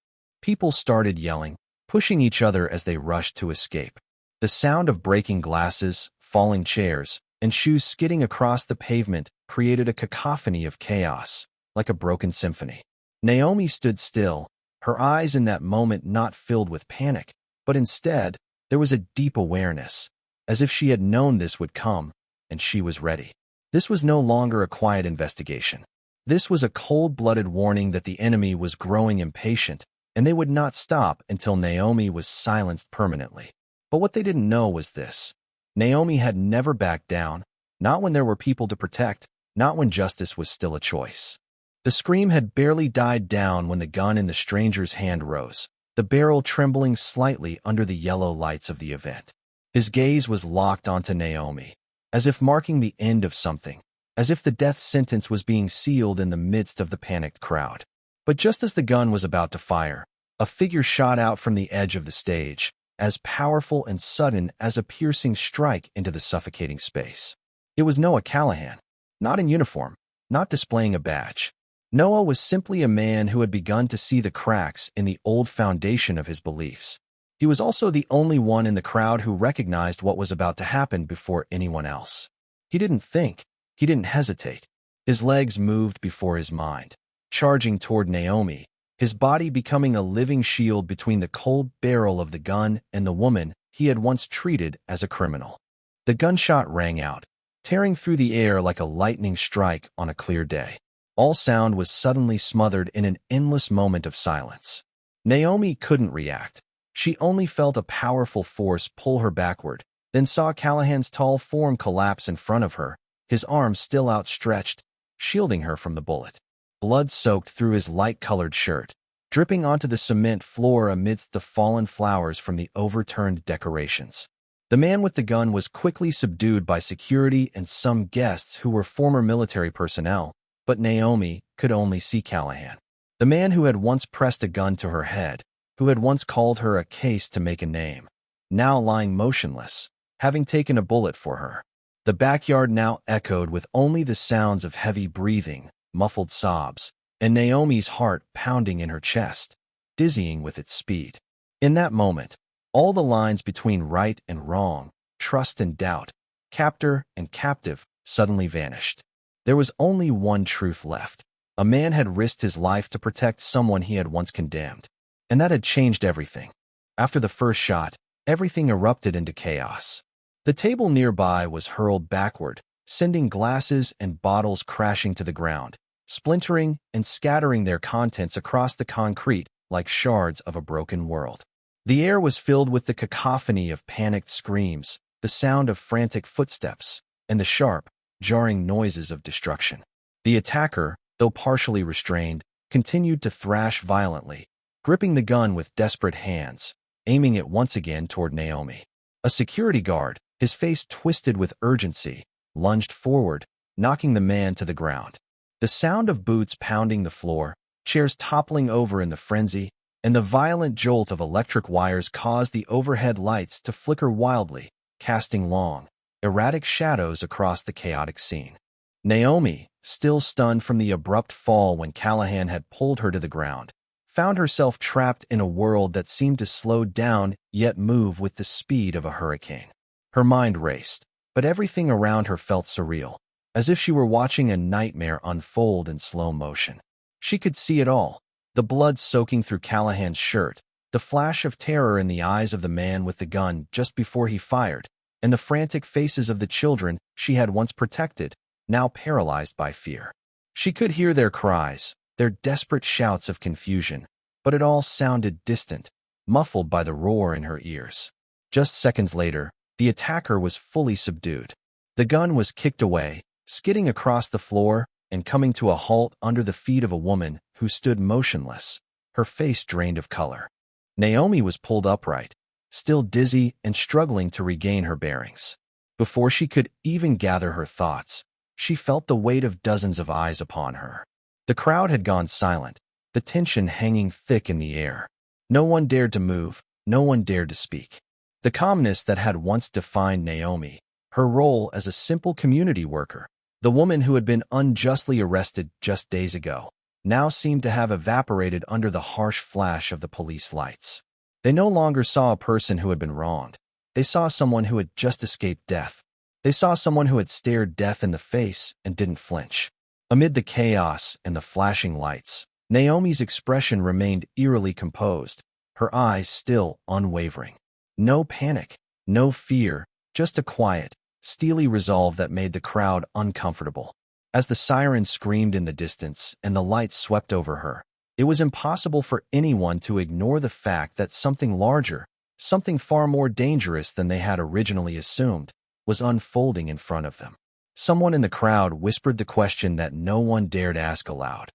People started yelling, pushing each other as they rushed to escape. The sound of breaking glasses, falling chairs, and shoes skidding across the pavement created a cacophony of chaos, like a broken symphony. Naomi stood still, her eyes in that moment not filled with panic, but instead, there was a deep awareness, as if she had known this would come, and she was ready. This was no longer a quiet investigation. This was a cold-blooded warning that the enemy was growing impatient, and they would not stop until Naomi was silenced permanently. But what they didn't know was this. Naomi had never backed down, not when there were people to protect, not when justice was still a choice. The scream had barely died down when the gun in the stranger's hand rose, the barrel trembling slightly under the yellow lights of the event. His gaze was locked onto Naomi, as if marking the end of something, as if the death sentence was being sealed in the midst of the panicked crowd. But just as the gun was about to fire, a figure shot out from the edge of the stage, as powerful and sudden as a piercing strike into the suffocating space. It was Noah Callahan, not in uniform, not displaying a badge. Noah was simply a man who had begun to see the cracks in the old foundation of his beliefs. He was also the only one in the crowd who recognized what was about to happen before anyone else. He didn't think. He didn't hesitate. His legs moved before his mind, charging toward Naomi, his body becoming a living shield between the cold barrel of the gun and the woman he had once treated as a criminal. The gunshot rang out, tearing through the air like a lightning strike on a clear day. All sound was suddenly smothered in an endless moment of silence. Naomi couldn't react. She only felt a powerful force pull her backward, then saw Callahan's tall form collapse in front of her, his arms still outstretched, shielding her from the bullet. Blood soaked through his light-colored shirt, dripping onto the cement floor amidst the fallen flowers from the overturned decorations. The man with the gun was quickly subdued by security and some guests who were former military personnel, but Naomi could only see Callahan. The man who had once pressed a gun to her head, who had once called her a case to make a name, now lying motionless, having taken a bullet for her. The backyard now echoed with only the sounds of heavy breathing, muffled sobs, and Naomi's heart pounding in her chest, dizzying with its speed. In that moment, all the lines between right and wrong, trust and doubt, captor and captive, suddenly vanished. There was only one truth left. A man had risked his life to protect someone he had once condemned, and that had changed everything. After the first shot, everything erupted into chaos. The table nearby was hurled backward, sending glasses and bottles crashing to the ground, splintering and scattering their contents across the concrete like shards of a broken world. The air was filled with the cacophony of panicked screams, the sound of frantic footsteps, and the sharp, jarring noises of destruction. The attacker, though partially restrained, continued to thrash violently, gripping the gun with desperate hands, aiming it once again toward Naomi. A security guard, his face twisted with urgency, lunged forward, knocking the man to the ground. The sound of boots pounding the floor, chairs toppling over in the frenzy, and the violent jolt of electric wires caused the overhead lights to flicker wildly, casting long, erratic shadows across the chaotic scene. Naomi, still stunned from the abrupt fall when Callahan had pulled her to the ground, found herself trapped in a world that seemed to slow down yet move with the speed of a hurricane. Her mind raced, but everything around her felt surreal, as if she were watching a nightmare unfold in slow motion. She could see it all, the blood soaking through Callahan's shirt, the flash of terror in the eyes of the man with the gun just before he fired, and the frantic faces of the children she had once protected, now paralyzed by fear. She could hear their cries, their desperate shouts of confusion, but it all sounded distant, muffled by the roar in her ears. Just seconds later, the attacker was fully subdued. The gun was kicked away, skidding across the floor and coming to a halt under the feet of a woman who stood motionless, her face drained of color. Naomi was pulled upright, still dizzy and struggling to regain her bearings. Before she could even gather her thoughts, she felt the weight of dozens of eyes upon her. The crowd had gone silent, the tension hanging thick in the air. No one dared to move, no one dared to speak. The calmness that had once defined Naomi, her role as a simple community worker, the woman who had been unjustly arrested just days ago, now seemed to have evaporated under the harsh flash of the police lights. They no longer saw a person who had been wronged. They saw someone who had just escaped death. They saw someone who had stared death in the face and didn't flinch. Amid the chaos and the flashing lights, Naomi's expression remained eerily composed, her eyes still unwavering. No panic, no fear, just a quiet, steely resolve that made the crowd uncomfortable. As the siren screamed in the distance and the lights swept over her, it was impossible for anyone to ignore the fact that something larger, something far more dangerous than they had originally assumed, was unfolding in front of them. Someone in the crowd whispered the question that no one dared ask aloud.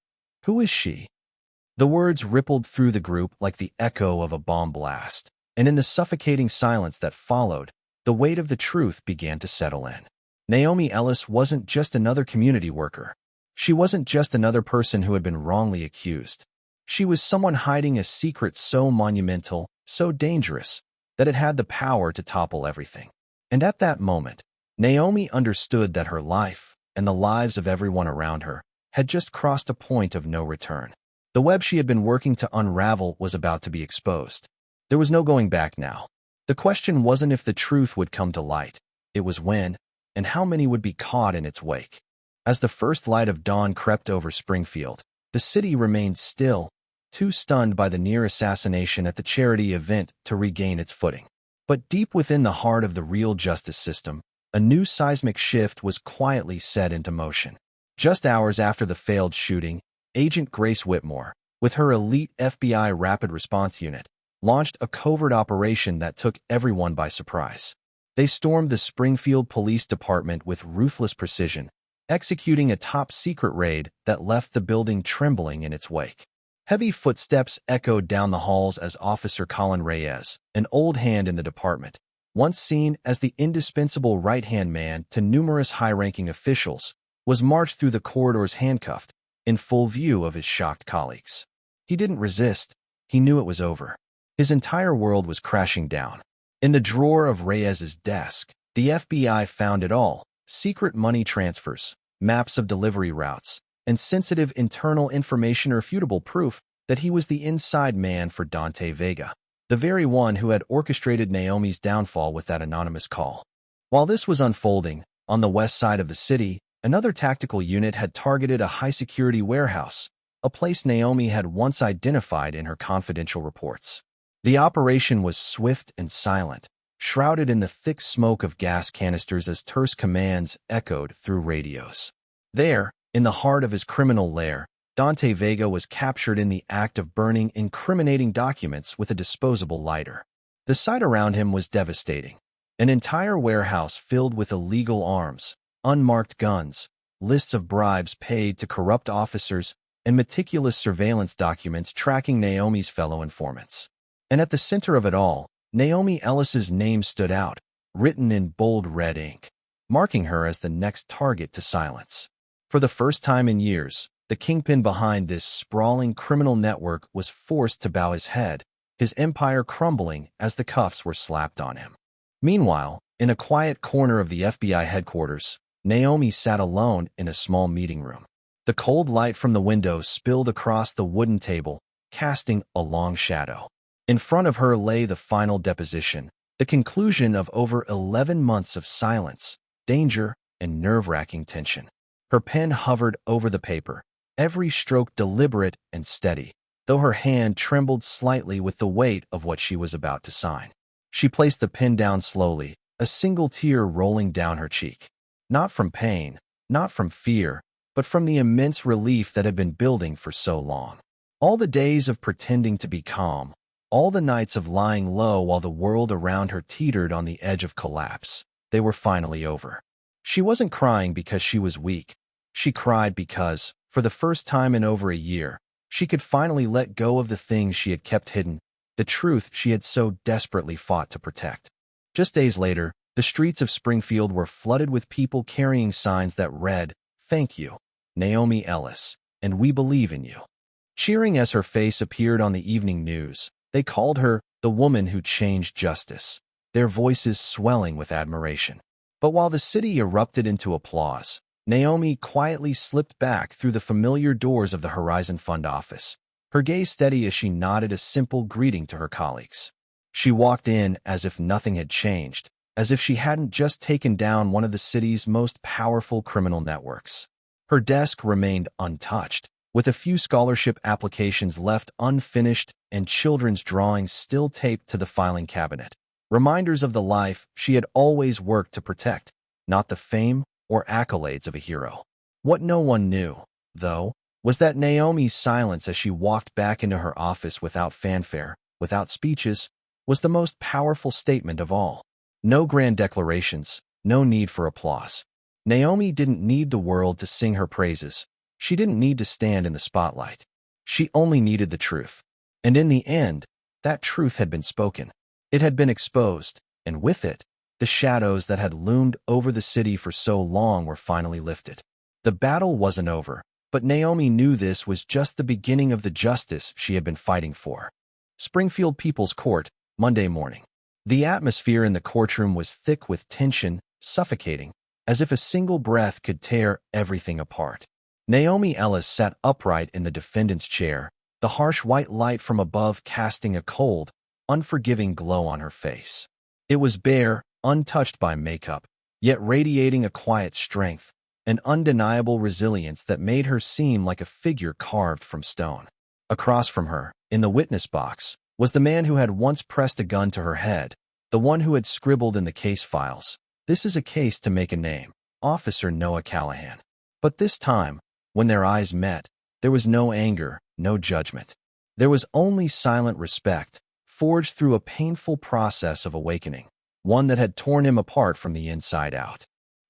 Who is she? The words rippled through the group like the echo of a bomb blast, and in the suffocating silence that followed, the weight of the truth began to settle in. Naomi Ellis wasn't just another community worker. She wasn't just another person who had been wrongly accused. She was someone hiding a secret so monumental, so dangerous, that it had the power to topple everything. And at that moment, Naomi understood that her life, and the lives of everyone around her, had just crossed a point of no return. The web she had been working to unravel was about to be exposed. There was no going back now. The question wasn't if the truth would come to light. It was when, and how many would be caught in its wake. As the first light of dawn crept over Springfield, the city remained still, too stunned by the near assassination at the charity event to regain its footing. But deep within the heart of the real justice system, a new seismic shift was quietly set into motion. Just hours after the failed shooting, Agent Grace Whitmore, with her elite FBI Rapid Response Unit, launched a covert operation that took everyone by surprise. They stormed the Springfield Police Department with ruthless precision, executing a top-secret raid that left the building trembling in its wake. Heavy footsteps echoed down the halls as Officer Colin Reyes, an old hand in the department, once seen as the indispensable right-hand man to numerous high-ranking officials, was marched through the corridors handcuffed, in full view of his shocked colleagues. He didn't resist. He knew it was over. His entire world was crashing down. In the drawer of Reyes's desk, the FBI found it all: secret money transfers, maps of delivery routes, and sensitive internal information, irrefutable proof that he was the inside man for Dante Vega, the very one who had orchestrated Naomi's downfall with that anonymous call. While this was unfolding, on the west side of the city, another tactical unit had targeted a high-security warehouse, a place Naomi had once identified in her confidential reports. The operation was swift and silent, shrouded in the thick smoke of gas canisters as terse commands echoed through radios. There, in the heart of his criminal lair, Dante Vega was captured in the act of burning incriminating documents with a disposable lighter. The sight around him was devastating. An entire warehouse filled with illegal arms, unmarked guns, lists of bribes paid to corrupt officers, and meticulous surveillance documents tracking Naomi's fellow informants. And at the center of it all, Naomi Ellis's name stood out, written in bold red ink, marking her as the next target to silence. For the first time in years, the kingpin behind this sprawling criminal network was forced to bow his head, his empire crumbling as the cuffs were slapped on him. Meanwhile, in a quiet corner of the FBI headquarters, Naomi sat alone in a small meeting room. The cold light from the window spilled across the wooden table, casting a long shadow. In front of her lay the final deposition, the conclusion of over 11 months of silence, danger, and nerve-wracking tension. Her pen hovered over the paper, every stroke deliberate and steady, though her hand trembled slightly with the weight of what she was about to sign. She placed the pen down slowly, a single tear rolling down her cheek. Not from pain, not from fear, but from the immense relief that had been building for so long. All the days of pretending to be calm, all the nights of lying low while the world around her teetered on the edge of collapse, they were finally over. She wasn't crying because she was weak. She cried because, for the first time in over a year, she could finally let go of the things she had kept hidden, the truth she had so desperately fought to protect. Just days later, the streets of Springfield were flooded with people carrying signs that read, "Thank you, Naomi Ellis, and we believe in you." Cheering as her face appeared on the evening news, they called her the woman who changed justice, their voices swelling with admiration. But while the city erupted into applause, Naomi quietly slipped back through the familiar doors of the Horizon Fund office, her gaze steady as she nodded a simple greeting to her colleagues. She walked in as if nothing had changed, as if she hadn't just taken down one of the city's most powerful criminal networks. Her desk remained untouched, with a few scholarship applications left unfinished and children's drawings still taped to the filing cabinet. Reminders of the life she had always worked to protect, not the fame or accolades of a hero. What no one knew, though, was that Naomi's silence as she walked back into her office without fanfare, without speeches, was the most powerful statement of all. No grand declarations, no need for applause. Naomi didn't need the world to sing her praises. She didn't need to stand in the spotlight. She only needed the truth. And in the end, that truth had been spoken. It had been exposed, and with it, the shadows that had loomed over the city for so long were finally lifted. The battle wasn't over, but Naomi knew this was just the beginning of the justice she had been fighting for. Springfield People's Court, Monday morning. The atmosphere in the courtroom was thick with tension, suffocating, as if a single breath could tear everything apart. Naomi Ellis sat upright in the defendant's chair, the harsh white light from above casting a cold, unforgiving glow on her face. It was bare, untouched by makeup, yet radiating a quiet strength, an undeniable resilience that made her seem like a figure carved from stone. Across from her, in the witness box, was the man who had once pressed a gun to her head, the one who had scribbled in the case files, "This is a case to make a name, Officer Noah Callahan." But this time, when their eyes met, there was no anger, no judgment. There was only silent respect, forged through a painful process of awakening, one that had torn him apart from the inside out.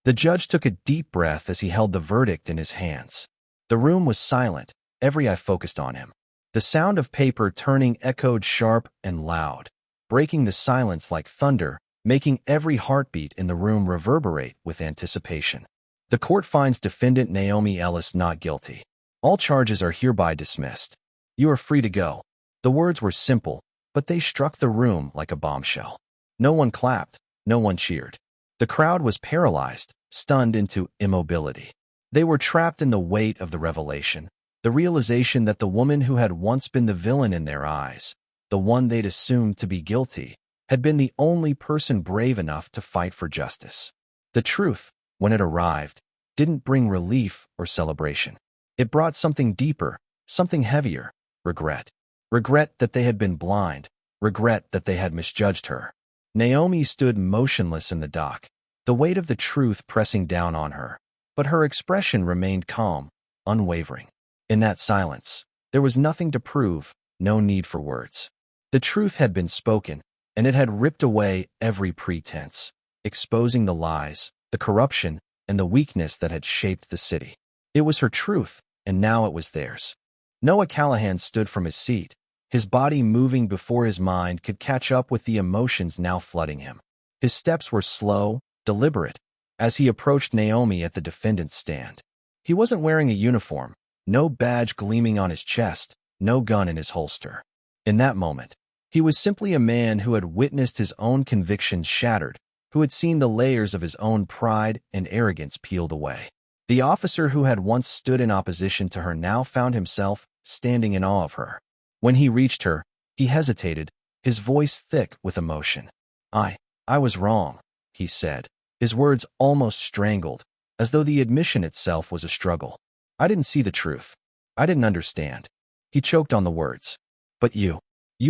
The judge took a deep breath as he held the verdict in his hands. The room was silent, every eye focused on him. The sound of paper turning echoed sharp and loud, breaking the silence like thunder, making every heartbeat in the room reverberate with anticipation. The court finds defendant Naomi Ellis not guilty. All charges are hereby dismissed. You are free to go. The words were simple, but they struck the room like a bombshell. No one clapped, no one cheered. The crowd was paralyzed, stunned into immobility. They were trapped in the weight of the revelation, the realization that the woman who had once been the villain in their eyes, the one they'd assumed to be guilty, had been the only person brave enough to fight for justice. The truth, when it arrived, didn't bring relief or celebration. It brought something deeper, something heavier, regret. Regret that they had been blind, regret that they had misjudged her. Naomi stood motionless in the dock, the weight of the truth pressing down on her, but her expression remained calm, unwavering. In that silence, there was nothing to prove, no need for words. The truth had been spoken, and it had ripped away every pretense, exposing the lies, the corruption, and the weakness that had shaped the city. It was her truth, and now it was theirs. Noah Callahan stood from his seat, his body moving before his mind could catch up with the emotions now flooding him. His steps were slow, deliberate, as he approached Naomi at the defendant's stand. He wasn't wearing a uniform, no badge gleaming on his chest, no gun in his holster. In that moment, he was simply a man who had witnessed his own convictions shattered, who had seen the layers of his own pride and arrogance peeled away. The officer who had once stood in opposition to her now found himself standing in awe of her. When he reached her, he hesitated, his voice thick with emotion. I was wrong," he said, his words almost strangled, as though the admission itself was a struggle. "I didn't see the truth. I didn't understand." He choked on the words. "But you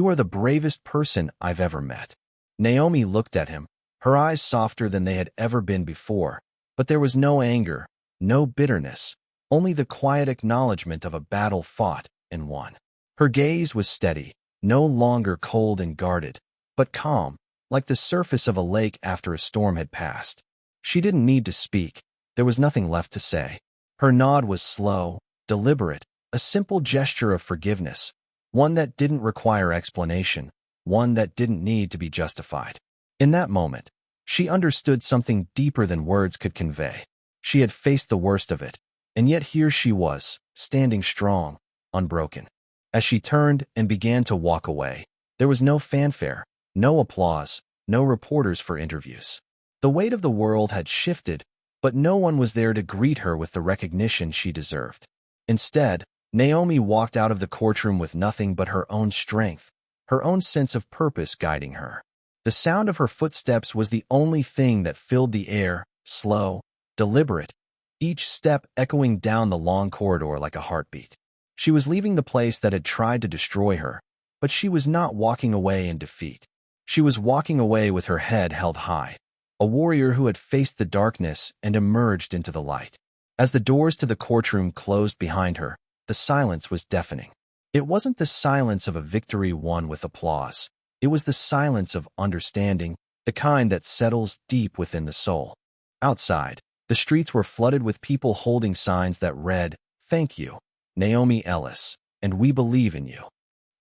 are the bravest person I've ever met." Naomi looked at him, her eyes softer than they had ever been before, but there was no anger, no bitterness, only the quiet acknowledgement of a battle fought and won. Her gaze was steady, no longer cold and guarded, but calm, like the surface of a lake after a storm had passed. She didn't need to speak. There was nothing left to say. Her nod was slow, deliberate, a simple gesture of forgiveness, one that didn't require explanation, one that didn't need to be justified. In that moment, she understood something deeper than words could convey. She had faced the worst of it, and yet here she was, standing strong, unbroken. As she turned and began to walk away, there was no fanfare, no applause, no reporters for interviews. The weight of the world had shifted, but no one was there to greet her with the recognition she deserved. Instead, Naomi walked out of the courtroom with nothing but her own strength, her own sense of purpose guiding her. The sound of her footsteps was the only thing that filled the air, slow, deliberate, each step echoing down the long corridor like a heartbeat. She was leaving the place that had tried to destroy her, but she was not walking away in defeat. She was walking away with her head held high, a warrior who had faced the darkness and emerged into the light. As the doors to the courtroom closed behind her, the silence was deafening. It wasn't the silence of a victory won with applause. It was the silence of understanding, the kind that settles deep within the soul. Outside, the streets were flooded with people holding signs that read, "Thank you, Naomi Ellis, and we believe in you."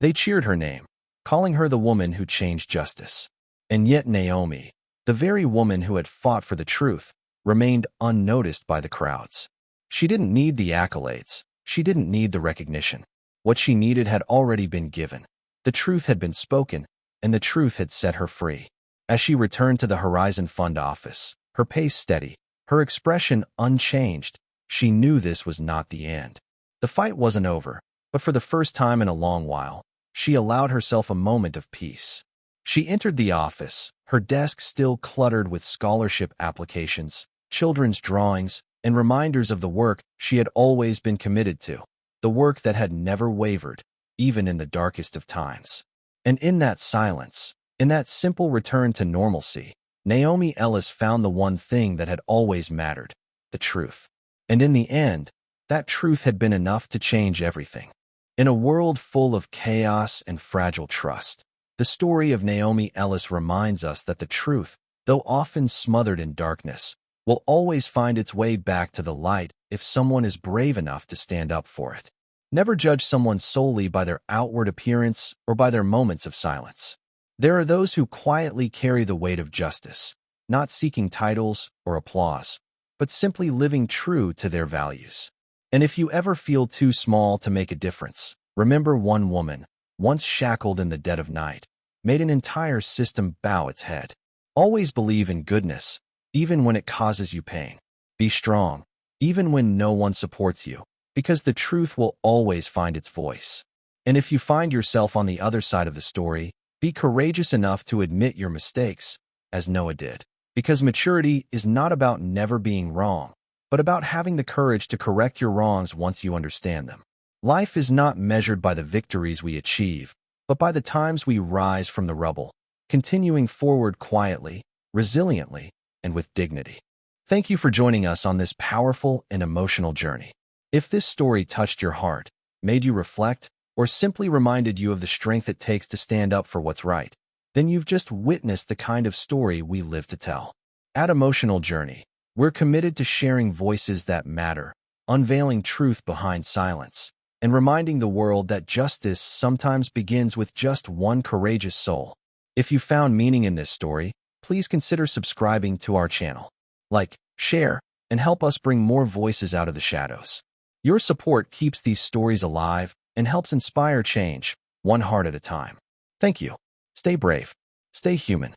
They cheered her name, calling her the woman who changed justice. And yet Naomi, the very woman who had fought for the truth, remained unnoticed by the crowds. She didn't need the accolades. She didn't need the recognition. What she needed had already been given. The truth had been spoken, and the truth had set her free. As she returned to the Horizon Fund office, her pace steady, her expression unchanged, she knew this was not the end. The fight wasn't over, but for the first time in a long while, she allowed herself a moment of peace. She entered the office, her desk still cluttered with scholarship applications, children's drawings, and reminders of the work she had always been committed to, the work that had never wavered, even in the darkest of times. And in that silence, in that simple return to normalcy, Naomi Ellis found the one thing that had always mattered, the truth. And in the end, that truth had been enough to change everything. In a world full of chaos and fragile trust, the story of Naomi Ellis reminds us that the truth, though often smothered in darkness, will always find its way back to the light if someone is brave enough to stand up for it. Never judge someone solely by their outward appearance or by their moments of silence. There are those who quietly carry the weight of justice, not seeking titles or applause, but simply living true to their values. And if you ever feel too small to make a difference, remember one woman, once shackled in the dead of night, made an entire system bow its head. Always believe in goodness, even when it causes you pain. Be strong, even when no one supports you, because the truth will always find its voice. And if you find yourself on the other side of the story, be courageous enough to admit your mistakes, as Noah did. Because maturity is not about never being wrong, but about having the courage to correct your wrongs once you understand them. Life is not measured by the victories we achieve, but by the times we rise from the rubble, continuing forward quietly, resiliently, and with dignity. Thank you for joining us on this powerful and emotional journey. If this story touched your heart, made you reflect, or simply reminded you of the strength it takes to stand up for what's right, then you've just witnessed the kind of story we live to tell. At Emotional Journey, we're committed to sharing voices that matter, unveiling truth behind silence, and reminding the world that justice sometimes begins with just one courageous soul. If you found meaning in this story, please consider subscribing to our channel. Like, share, and help us bring more voices out of the shadows. Your support keeps these stories alive and helps inspire change, one heart at a time. Thank you. Stay brave. Stay human.